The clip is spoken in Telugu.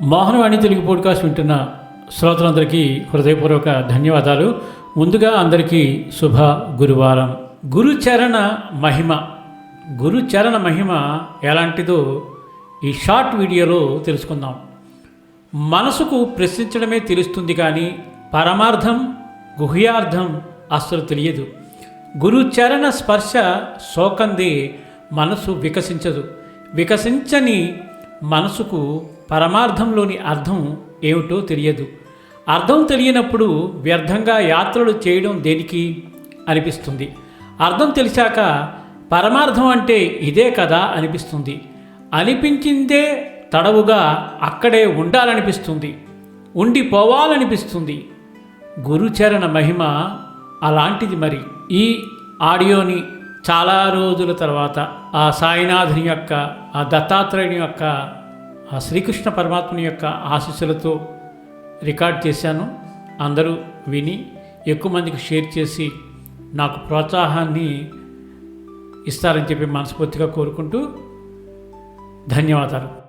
మోహనవాణి తెలుగు పోడ్కాస్ట్ వింటున్న శ్రోతలందరికీ హృదయపూర్వక ధన్యవాదాలు. ముందుగా అందరికీ శుభ గురువారం. గురుచరణ మహిమ ఎలాంటిదో ఈ షార్ట్ వీడియోలో తెలుసుకుందాం. మనసుకు ప్రశ్నించడమే తెలుస్తుంది కానీ పరమార్థం గుహ్యార్థం అస్సలు తెలియదు. గురుచరణ స్పర్శ సోకంది మనసు వికసించదు. వికసించని మనసుకు పరమార్థంలోని అర్థం ఏమిటో తెలియదు. అర్థం తెలియనప్పుడు వ్యర్థంగా యాత్రలు చేయడం దేనికి అనిపిస్తుంది. అర్థం తెలిసాక పరమార్థం అంటే ఇదే కదా అనిపిస్తుంది. అనిపించిందే తడవుగా అక్కడే ఉండాలనిపిస్తుంది, ఉండిపోవాలనిపిస్తుంది. గురుచరణ మహిమ అలాంటిది. మరి ఈ ఆడియోని చాలా రోజుల తర్వాత ఆ సాయినాథుని యొక్క, ఆ దత్తాత్రేయుని యొక్క, ఆ శ్రీకృష్ణ పరమాత్ముని యొక్క ఆశీస్సులతో రికార్డ్ చేశాను. అందరూ విని ఎక్కువ మందికి షేర్ చేసి నాకు ప్రోత్సాహాన్ని ఇస్తారని చెప్పి మనస్ఫూర్తిగా కోరుకుంటూ ధన్యవాదాలు.